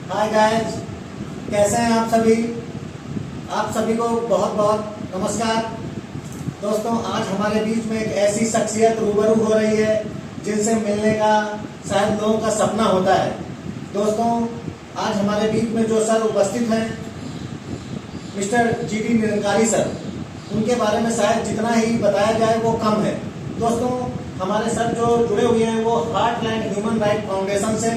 Hi guys, कैसे हैं आप सभी। आप सभी को बहुत बहुत नमस्कार। दोस्तों, आज हमारे बीच में एक ऐसी शख्सियत रूबरू हो रही है जिनसे मिलने का शायद लोगों का सपना होता है। दोस्तों, आज हमारे बीच में जो सर उपस्थित हैं, मिस्टर जीडी निरंकारी सर, उनके बारे में शायद जितना ही बताया जाए वो कम है। दोस्तों, हमारे सर जो जुड़े हुए हैं वो हार्टलैंड ह्यूमन राइट फाउंडेशन से,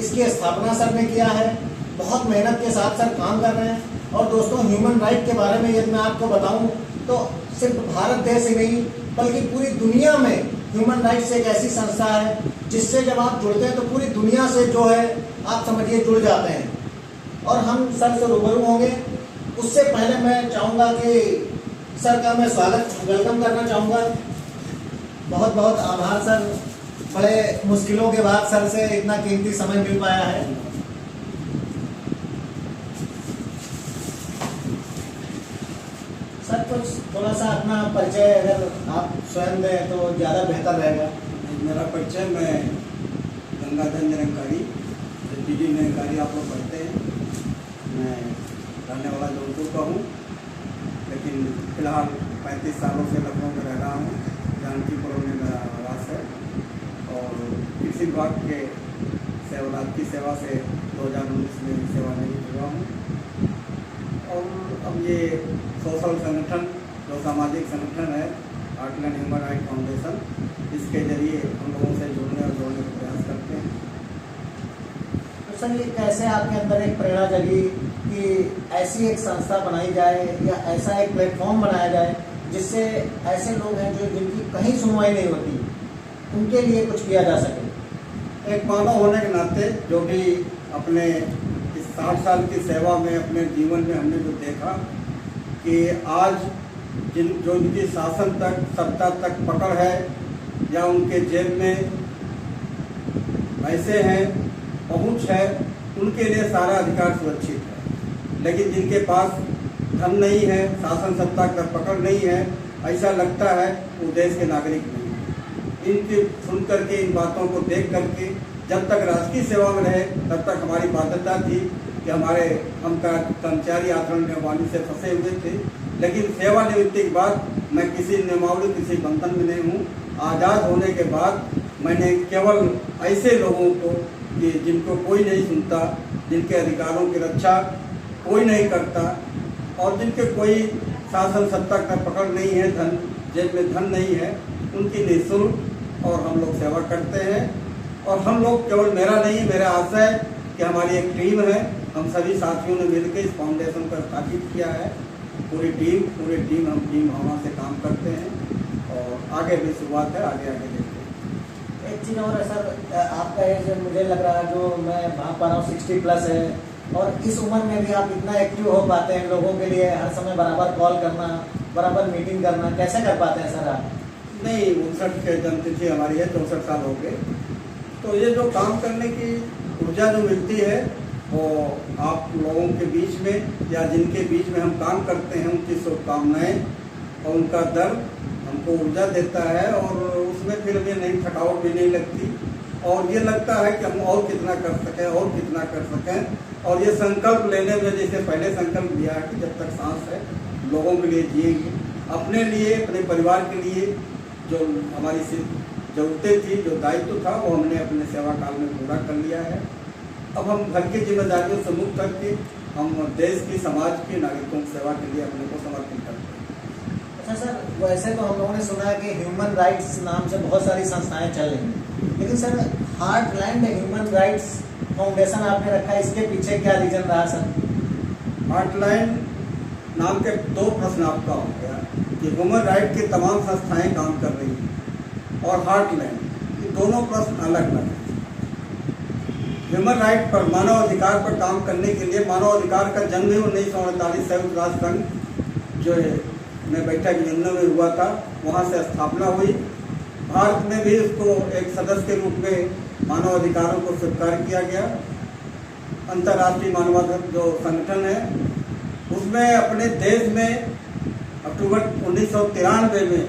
इसकी स्थापना सर ने किया है। बहुत मेहनत के साथ सर काम कर रहे हैं। और दोस्तों, ह्यूमन राइट के बारे में यदि मैं आपको बताऊं तो सिर्फ भारत देश ही नहीं बल्कि पूरी दुनिया में ह्यूमन राइट्स एक ऐसी संस्था है जिससे जब आप जुड़ते हैं तो पूरी दुनिया से जो है आप समझिए जुड़ जाते हैं। और हम सर से रूबरू होंगे। उससे पहले मैं चाहूँगा कि सर का मैं वेलकम करना चाहूँगा। बहुत बहुत आभार सर, बड़े मुश्किलों के बाद सर से इतना कीमती समय मिल पाया है। सर, कुछ थोड़ा सा अपना परिचय अगर आप स्वयं दें तो ज़्यादा बेहतर रहेगा। मेरा परिचय, मैं गंगाधर निरंकारी, जीडी निरंकारी आप लोग पढ़ते हैं। मैं रहने वाला जौनपुर का हूँ, लेकिन फिलहाल 35 सालों से लखनऊ में रह रहा हूँ। जानकीपुर में मेरा आवास है और कृषि विभाग के सेवादार की सेवा से 2019 में सेवानिवृत्त हुआ हूँ। और अब ये सोशल संगठन, जो सामाजिक संगठन है हार्टलैंड ह्यूमन राइट फाउंडेशन, इसके जरिए हम लोगों से जुड़ने और जोड़ने का प्रयास करते हैं। तो सर, ये कैसे आपके अंदर एक प्रेरणा जगी कि ऐसी एक संस्था बनाई जाए या ऐसा एक प्लेटफॉर्म बनाया जाए जिससे ऐसे लोग हैं जो जिनकी कहीं सुनवाई नहीं होती, उनके लिए कुछ किया जा सके। एक मानव होने के नाते जो भी अपने इस 60 साल की सेवा में अपने जीवन में हमने जो देखा कि आज जो इनकी शासन तक, सत्ता तक पकड़ है या उनके जेब में पैसे हैं, पहुंच है, उनके लिए सारा अधिकार सुरक्षित है। लेकिन जिनके पास धन नहीं है, शासन सत्ता का पकड़ नहीं है, ऐसा लगता है वो देश के नागरिक नहीं है। इनकी सुन करके, इन बातों को देख करके, जब तक राष्ट्रीय सेवा में रहे तब तक हमारी बाध्यता थी कि हम कर्मचारी आचरण नियमावली से फंसे हुए थे। लेकिन सेवानिवृत्ति के बाद मैं किसी नियमावली, किसी बंधन में नहीं हूँ। आज़ाद होने के बाद मैंने केवल ऐसे लोगों को कि जिनको कोई नहीं सुनता, जिनके अधिकारों की रक्षा कोई नहीं करता और जिनके कोई शासन सत्ता का पकड़ नहीं है, धन जेब में धन नहीं है, उनकी निःशुल्क और हम लोग सेवा करते हैं। और हम लोग केवल मेरा नहीं, मेरा आशय कि हमारी एक टीम है, हम सभी साथियों ने मिलकर इस फाउंडेशन को स्थापित किया है। पूरी टीम हम टीम भावना से काम करते हैं और आगे भी शुरुआत है, आगे देखते हैं। एक चीज़ और है सर, आपका एज मुझे लग रहा है, जो मैं भाग पा रहा हूँ, 60+ है। और इस उम्र में भी आप इतना एक्टिव हो पाते हैं लोगों के लिए, हर समय बराबर कॉल करना, बराबर मीटिंग करना, कैसे कर पाते हैं सर आप? नहीं, 59 के जन्मतिथि हमारी है, 64 साल हो गए। तो ये जो काम करने की ऊर्जा जो मिलती है वो आप लोगों के बीच में या जिनके बीच में हम काम करते हैं, उनकी शुभकामनाएं और उनका दर्द हमको ऊर्जा देता है। और उसमें फिर हमें नई थकावट भी नहीं लगती और ये लगता है कि हम और कितना कर सकें और कितना कर सकें। और ये संकल्प लेने में, जैसे पहले संकल्प लिया है कि जब तक सांस है लोगों के लिए जिएंगे, अपने लिए, अपने परिवार के लिए जो हमारी जरूरतें थी, जो दायित्व था, वो हमने अपने सेवा काल में पूरा कर लिया है। अब हम घर की जिम्मेदारियों से मुक्त करके हम देश की, समाज की, नागरिकों की सेवा के लिए अपने को समर्पित करते हैं। अच्छा सर, वैसे तो हम लोगों ने सुना है कि ह्यूमन राइट्स नाम से बहुत सारी संस्थाएं चल रही हैं, लेकिन sir heartland human rights foundation आपने रखा है, इसके पीछे क्या रीजन रहा सर? हार्टलैंड नाम के 2 प्रश्न आपका हो गया कि ह्यूमन राइट की तमाम संस्थाएं काम कर रही हैं और हार्टलैंड, ये दोनों प्रश्न अलग अलग हैं। ह्यूमन राइट पर, मानव अधिकार पर काम करने के लिए, मानव अधिकार का जन्म ही 1948 संयुक्त राष्ट्र संघ जो है में बैठक लंदन में हुआ था, वहाँ से स्थापना हुई। भारत में भी उसको एक सदस्य के रूप में मानव अधिकारों को स्वीकार किया गया। अंतर्राष्ट्रीय मानवाधिकार जो संगठन है उसमें अपने देश में अक्टूबर 1993 में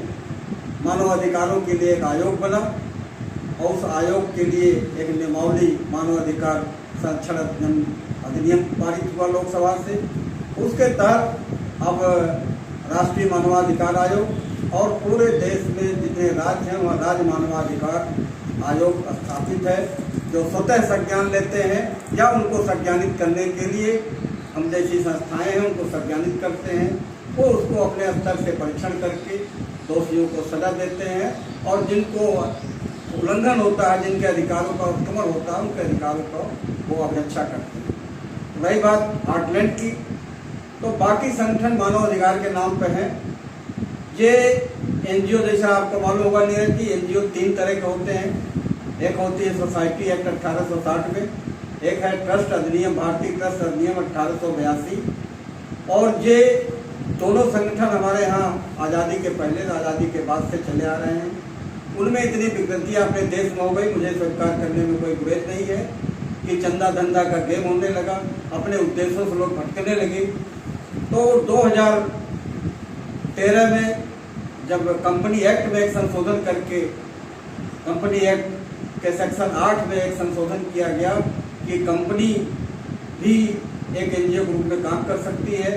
मानव अधिकारों के लिए एक आयोग बना और उस आयोग के लिए एक नियमावली मानव अधिकार संरक्षण अधिनियम पारित हुआ लोकसभा से। उसके तहत अब राष्ट्रीय मानवाधिकार आयोग और पूरे देश में जितने राज्य हैं वहाँ राज्य मानवाधिकार आयोग स्थापित है, जो स्वतः संज्ञान लेते हैं या उनको संज्ञानित करने के लिए हम जैसी संस्थाएं हैं उनको संज्ञानित करते हैं। वो उसको अपने स्तर से परीक्षण करके दोषियों को सजा देते हैं और जिनको उल्लंघन होता है, जिनके अधिकारों का उल्लंघन होता है, उनके अधिकारों का वो अपेक्षा करते हैं। रही बात हार्टलैंड की, तो बाकी संगठन मानव अधिकार के नाम पे हैं। ये एनजीओ जैसा आपको मालूम होगा नीरज जी, एनजीओ 3 तरह के होते हैं। एक होती है सोसाइटी एक्ट 1860 में, एक है ट्रस्ट अधिनियम, भारतीय ट्रस्ट अधिनियम 1882, और ये दोनों संगठन हमारे यहाँ आज़ादी के पहले आज़ादी के बाद से चले आ रहे हैं। उनमें इतनी विकृतियाँ अपने देश में हो गई, मुझे स्वीकार करने में कोई गुरेज नहीं है कि चंदा धंधा का गेम होने लगा, अपने उद्देश्यों से लोग भटकने लगे। तो 2013 में जब कंपनी एक्ट में एक संशोधन करके कंपनी एक्ट के सेक्शन 8 में एक संशोधन किया गया कि कंपनी भी एक एनजीओ ग्रुप में काम कर सकती है,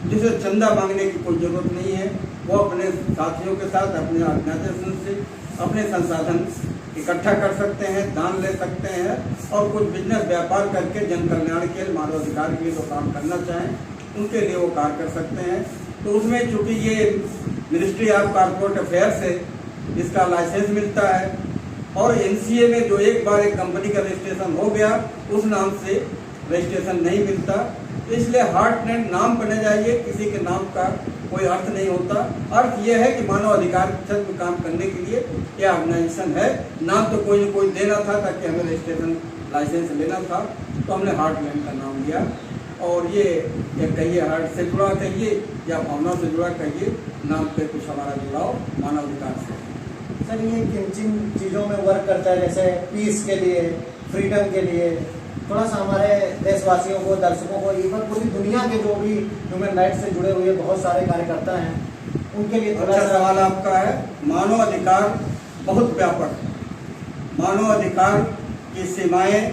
जिसे चंदा मांगने की कोई जरूरत नहीं है। वो अपने साथियों के साथ अपने ऑर्गेनाइजेशन से अपने संसाधन इकट्ठा कर सकते हैं, दान ले सकते हैं और कुछ बिजनेस व्यापार करके जन कल्याण के लिए, मानवाधिकार के लिए जो काम करना चाहें उनके लिए वो कार्य कर सकते हैं। तो उसमें चूंकि ये मिनिस्ट्री ऑफ कॉर्पोरेट अफेयर्स से इसका लाइसेंस मिलता है और एनसीए में जो एक बार एक कंपनी का रजिस्ट्रेशन हो गया उस नाम से रजिस्ट्रेशन नहीं मिलता। तो इसलिए हार्टलैंड नाम बने जाइए, किसी के नाम का कोई अर्थ नहीं होता। अर्थ यह है कि मानव अधिकार क्षेत्र में काम करने के लिए यह ऑर्गेनाइजेशन है। नाम तो कोई न कोई देना था ताकि हमें रजिस्ट्रेशन लाइसेंस लेना था, तो हमने हार्टलैंड का नाम लिया। और ये कहिए हार्ट से जुड़ा कहिए या भावना से जुड़ा कहिए, नाम पे कुछ हमारा जुड़ाव मानव अधिकार से। सर ये किन किन चीज़ों में वर्क करता है, जैसे पीस के लिए, फ्रीडम के लिए, थोड़ा सा हमारे देशवासियों को, दर्शकों को, इवन पूरी दुनिया के जो भी ह्यूमन राइट्स से जुड़े हुए बहुत सारे कार्यकर्ता हैं उनके लिए थोड़ा सा। सवाल आपका है। मानव अधिकार बहुत व्यापक है। मानव अधिकार की सीमाएं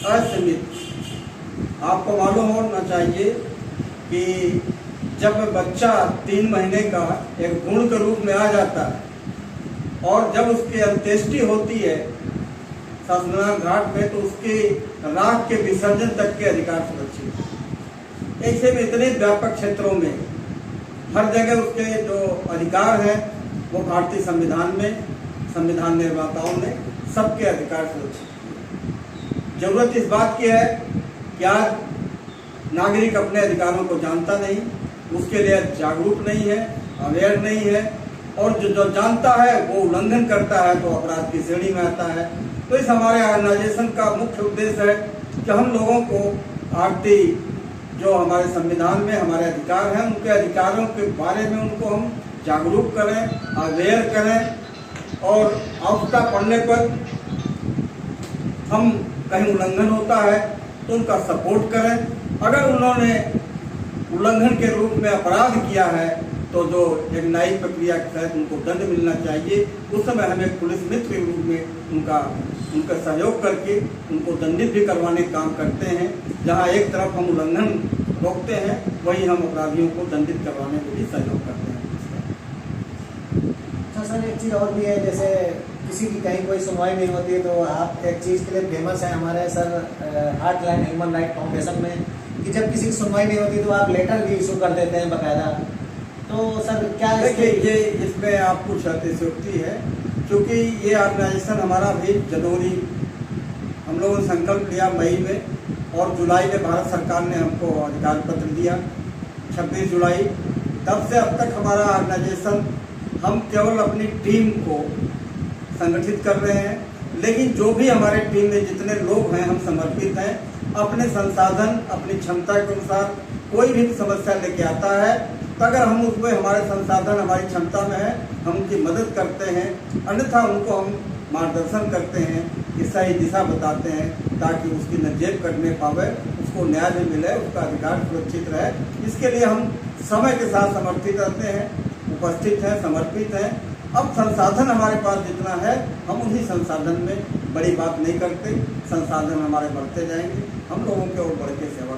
असीमित। आपको मालूम होना चाहिए कि जब बच्चा 3 महीने का एक भ्रूण के रूप में आ जाता है और जब उसकी अंत्येष्टि होती है शासनार्थ घाट में, तो उसके राख के विसर्जन तक के अधिकार सुरक्षित है। ऐसे में इतने व्यापक क्षेत्रों में हर जगह उसके जो अधिकार हैं वो भारतीय संविधान में, संविधान निर्माताओं ने सबके अधिकार सुरक्षित। जरूरत इस बात की है कि आज नागरिक अपने अधिकारों को जानता नहीं, उसके लिए जागरूक नहीं है, अवेयर नहीं है, और जो जानता है वो उल्लंघन करता है तो अपराध की श्रेणी में आता है। तो इस हमारे ऑर्गेनाइजेशन का मुख्य उद्देश्य है कि हम लोगों को भारतीय जो हमारे संविधान में हमारे अधिकार हैं उनके अधिकारों के बारे में उनको हम जागरूक करें, अवेयर करें, और आवश्यकता पड़ने पर हम कहीं उल्लंघन होता है तो उनका सपोर्ट करें। अगर उन्होंने उल्लंघन के रूप में अपराध किया है तो जो एक न्यायिक प्रक्रिया के तहत उनको दंड मिलना चाहिए। उस समय हमें पुलिस मित्र के रूप में उनका सहयोग करके उनको दंडित भी करवाने का काम करते हैं। जहां एक तरफ हम उल्लंघन रोकते हैं वहीं हम अपराधियों को दंडित करवाने में भी सहयोग करते हैं। अच्छा सर, एक चीज़ और भी है, जैसे किसी की कहीं कोई सुनवाई नहीं होती है तो आप एक चीज़ के लिए फेमस है हमारे sir heartland human right foundation में, कि जब किसी की सुनवाई नहीं होती तो आप लेटर भी इशू कर देते हैं बाकायदा। तो सर क्या देखिए, ये इसमें आपको अतिशयोक्ति है, क्योंकि ये ऑर्गेनाइजेशन हमारा भी जनवरी हम लोगों ने संकल्प लिया मई में, और जुलाई में भारत सरकार ने हमको अधिकार पत्र दिया 26 जुलाई। तब से अब तक हमारा ऑर्गेनाइजेशन हम केवल अपनी टीम को संगठित कर रहे हैं, लेकिन जो भी हमारे टीम में जितने लोग हैं हम समर्पित हैं। अपने संसाधन अपनी क्षमता के अनुसार कोई भी समस्या लेके आता है तो अगर हम उसमें हमारे संसाधन हमारी क्षमता में है हम उनकी मदद करते हैं, अन्यथा उनको हम मार्गदर्शन करते हैं कि सही दिशा बताते हैं ताकि उसकी न जेब कटने पावे, उसको न्याय भी मिले, उसका अधिकार सुरक्षित रहे। इसके लिए हम समय के साथ समर्पित रहते हैं, उपस्थित हैं, समर्पित हैं। अब संसाधन हमारे पास जितना है हम उसी संसाधन में बड़ी बात नहीं करते, संसाधन हमारे बढ़ते जाएंगे, हम लोगों के और बढ़ के सेवा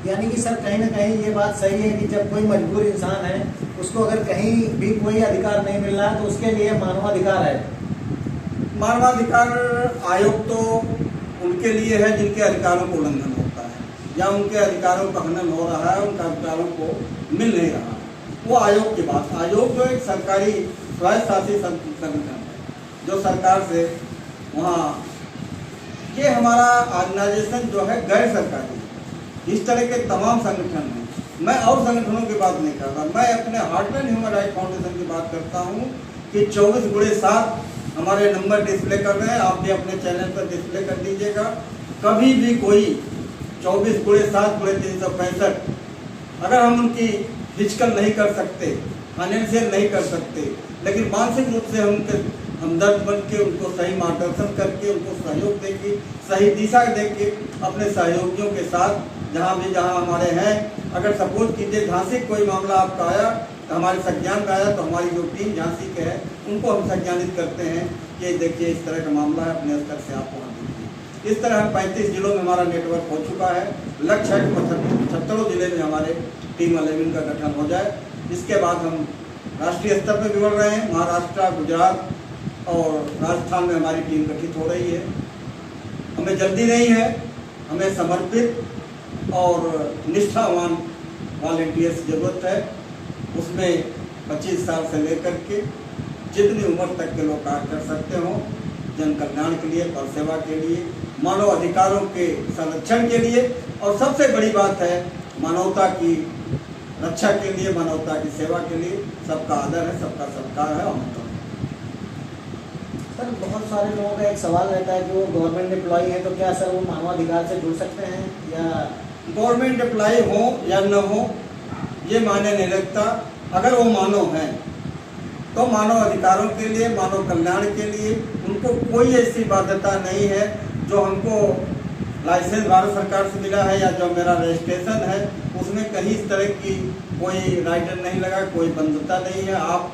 यानी कि सर कहीं ना कहीं ये बात सही है कि जब कोई मजबूर इंसान है, उसको अगर कहीं भी कोई अधिकार नहीं मिल रहा है तो उसके लिए मानवाधिकार है। मानवाधिकार आयोग तो उनके लिए है जिनके अधिकारों को उल्लंघन होता है या उनके अधिकारों का हनन हो रहा है, उनके अधिकारों को मिल नहीं रहा है, वो आयोग की बात। आयोग जो एक सरकारी स्वायत्तशासी संगठन है जो सरकार से वहाँ, ये हमारा ऑर्गेनाइजेशन जो है गैर सरकारी, इस तरह के तमाम संगठन हैं। मैं और संगठनों की बात नहीं कर रहा, मैं अपने हार्टलैंड ह्यूमन राइट फाउंडेशन की बात करता हूँ कि 24/7 हमारे नंबर डिस्प्ले कर रहे हैं, आप भी अपने चैनल पर डिस्प्ले कर दीजिएगा। कभी भी कोई 24/7/365 अगर हम उनकी फिजिकल नहीं कर सकते, फाइनेंशियल नहीं कर सकते, लेकिन मानसिक रूप से हम हमदर्द बन के उनको सही मार्गदर्शन करके, उनको सहयोग देके, सही दिशा देके, अपने सहयोगियों के साथ जहाँ हमारे हैं, अगर सपोज कीजिए झांसी कोई मामला आपका आया तो हमारे संज्ञान में आया, तो हमारी जो टीम झांसी के है उनको हम संज्ञानित करते हैं कि देखिए इस तरह का मामला है, अपने स्तर से आप वहाँ देखिए। इस तरह हम 35 जिलों में हमारा नेटवर्क हो चुका है। लक्ष्य है कि 75 जिले में हमारे टीम 11 का गठन हो जाए। इसके बाद हम राष्ट्रीय स्तर पर भी बढ़ रहे हैं। महाराष्ट्र, गुजरात और राजस्थान में हमारी टीम गठित हो रही है। हमें जल्दी नहीं है, हमें समर्पित और निष्ठावान वॉलंटियर्स की जरूरत है। उसमें 25 साल से लेकर के जितनी उम्र तक के लोग कार्य कर सकते हों, जन कल्याण के लिए, पर सेवा के लिए, मानव अधिकारों के संरक्षण के लिए, और सबसे बड़ी बात है मानवता की रक्षा के लिए, मानवता की सेवा के लिए। सबका आदर है, सबका सत्कार है। और सर बहुत सारे लोगों का एक सवाल रहता है कि वो गवर्नमेंट एम्प्लॉई है, तो क्या सर वो मानवाधिकार से जुड़ सकते हैं? या गवर्नमेंट एम्प्लॉई हो या न हो ये मायने नहीं रखता। अगर वो मानव हैं तो मानव अधिकारों के लिए, मानव कल्याण के लिए उनको कोई ऐसी बाध्यता नहीं है। जो हमको लाइसेंस भारत सरकार से मिला है या जो मेरा रजिस्ट्रेशन है उसमें कहीं इस तरह की कोई राइटर नहीं लगा, कोई बंधुता नहीं है। आप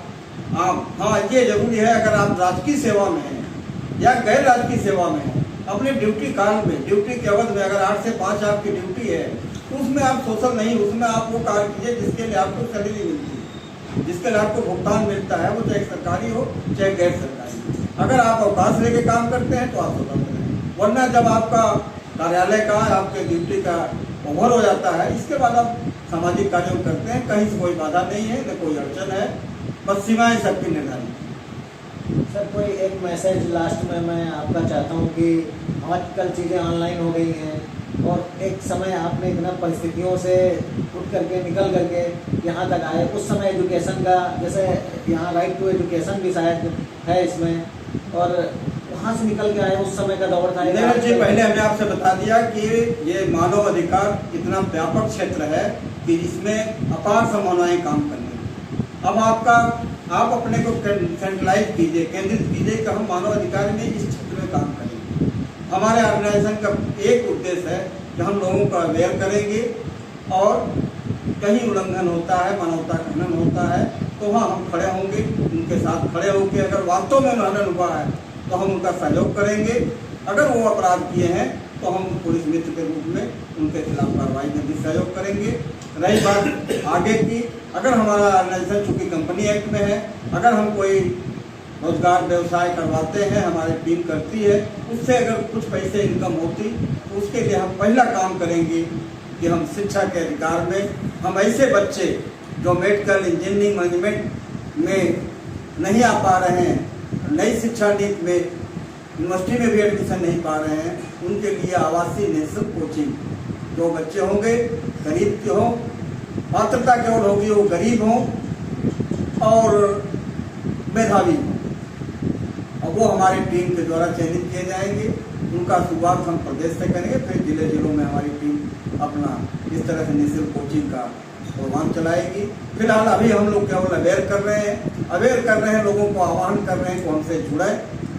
हाँ, ये जरूरी है अगर आप राजकीय सेवा में हैं या गैर राजकीय सेवा में हैं, अपने ड्यूटी काल में, ड्यूटी के अवधि में अगर 8 से 5 आपकी ड्यूटी है तो उसमें आप सोशल नहीं, उसमें आप वो कार्य कीजिए जिसके लिए आपको सैलरी मिलती है, जिसके लिए आपको भुगतान मिलता है, वो चाहे सरकारी हो चाहे गैर सरकारी। अगर आप अवकाश लेके काम करते हैं तो आप स्वतंत्र हैं, वरना जब आपका कार्यालय का, आपके ड्यूटी का ओवर हो जाता है, इसके बाद आप सामाजिक कार्य करते हैं, कहीं से कोई बाधा नहीं है, न कोई अड़चन है, बस सीमाएं सबकी निर्धारित। सर कोई एक मैसेज लास्ट में मैं आपका चाहता हूँ कि आजकल चीज़ें ऑनलाइन हो गई हैं और एक समय आपने इतना परिस्थितियों से उठ करके निकल करके यहाँ तक आए। उस समय एजुकेशन का, जैसे यहाँ राइट टू एजुकेशन भी शायद है इसमें, और वहाँ से निकल के आए उस समय का दौर था। जी पहले हमने आपसे बता दिया कि ये मानव अधिकार इतना व्यापक क्षेत्र है कि इसमें अपार संभावनाएं काम करने। अब आप अपने को सेंट्रलाइज कीजिए, केंद्रित कीजिए कि हम मानव अधिकार में इस क्षेत्र में काम करेंगे। हमारे ऑर्गेनाइजेशन का एक उद्देश्य है कि हम लोगों को अवेयर करेंगे और कहीं उल्लंघन होता है, मानवता का हनन होता है तो वहाँ हम खड़े होंगे, उनके साथ खड़े होकर अगर वास्तव में हनन हुआ है तो हम उनका सहयोग करेंगे। अगर वो अपराध किए हैं तो हम पुलिस मित्र के रूप में उनके खिलाफ कार्रवाई में भी सहयोग करेंगे। रही बात आगे की, अगर हमारा ऑर्गेनाइजेशन चूँकि कंपनी एक्ट में है, अगर हम कोई रोजगार व्यवसाय करवाते हैं, हमारी टीम करती है, उससे अगर कुछ पैसे इनकम होती तो उसके लिए हम पहला काम करेंगे कि हम शिक्षा के अधिकार में हम ऐसे बच्चे जो मेडिकल, इंजीनियरिंग, मैनेजमेंट में नहीं आ पा रहे हैं, नई शिक्षा नीति में यूनिवर्सिटी में भी एडमिशन नहीं पा रहे हैं, उनके लिए आवासीय निःशुल्क कोचिंग, जो बच्चे होंगे गरीब के हों, पात्रता केवल होगी वो गरीब हों और मेधावी हों, और वो हमारी टीम के द्वारा चयनित किए जाएंगे। उनका शुरुआत हम प्रदेश से करेंगे, फिर जिलों में हमारी टीम अपना इस तरह से निःशुल्क कोचिंग का प्रोग्राम चलाएगी। फिलहाल अभी हम लोग केवल अवेयर कर रहे हैं, लोगों को आह्वान कर रहे हैं कि हमसे जुड़े,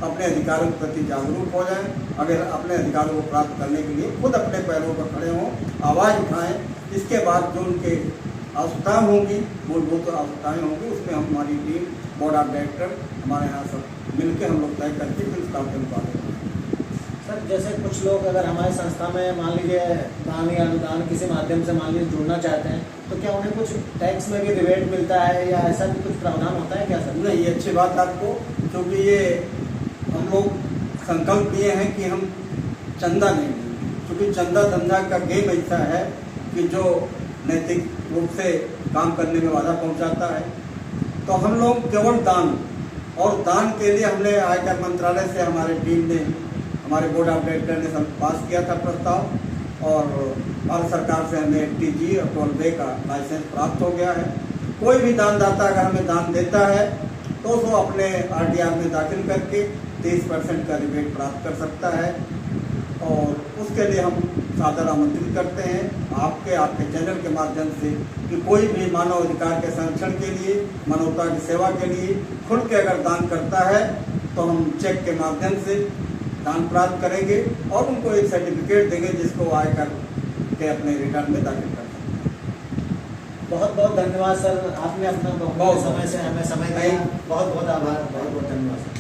अपने अधिकारों के प्रति जागरूक हो जाएं, अगर अपने अधिकारों को प्राप्त करने के लिए खुद अपने पैरों पर खड़े हों, आवाज़ उठाएं। इसके बाद जो उनके आवश्यकताएँ होंगी, मूलभूत आवश्यकताएँ होंगी, उसमें हमारी टीम, बोर्ड ऑफ डायरेक्टर, हमारे यहाँ सब मिलकर हम लोग तय करके फिर उसका अनुपालन करेंगे। सर जैसे कुछ लोग अगर हमारी संस्था में मान लीजिए दान या अनुदान किसी माध्यम से मान लीजिए जुड़ना चाहते हैं, तो क्या उन्हें कुछ टैक्स में भी रिबेट मिलता है या ऐसा भी कुछ प्रावधान होता है क्या सर? नहीं, ये अच्छी बात आपको, क्योंकि ये हम लोग संकल्प लिए हैं कि हम चंदा नहीं लेंगे, क्योंकि चंदा धंधा का गेम ऐसा है कि जो नैतिक रूप से काम करने में बाधा पहुंचाता है। तो हम लोग केवल दान, और दान के लिए हमने आयकर मंत्रालय से हमारे टीम ने, हमारे बोर्ड ऑफ डायरेक्टर ने सब पास किया था प्रस्ताव, और भारत सरकार से हमें टीजी और टोल वे का लाइसेंस प्राप्त हो गया है। कोई भी दानदाता अगर हमें दान देता है तो वो अपने आरटीआर में दाखिल करके 30% का रिबेट प्राप्त कर सकता है, और उसके लिए हम सादर आमंत्रित करते हैं आपके चैनल के माध्यम से कि कोई भी मानव अधिकार के संरक्षण के लिए, मानवता की सेवा के लिए खुल के अगर दान करता है तो हम चेक के माध्यम से दान प्राप्त करेंगे और उनको एक सर्टिफिकेट देंगे जिसको आयकर के अपने रिटर्न में दाखिल कर सकते हैं। बहुत बहुत धन्यवाद सर, आपने अपना बहुत समय से हमें समय दिया। बहुत बहुत आभार, बहुत बहुत धन्यवाद सर।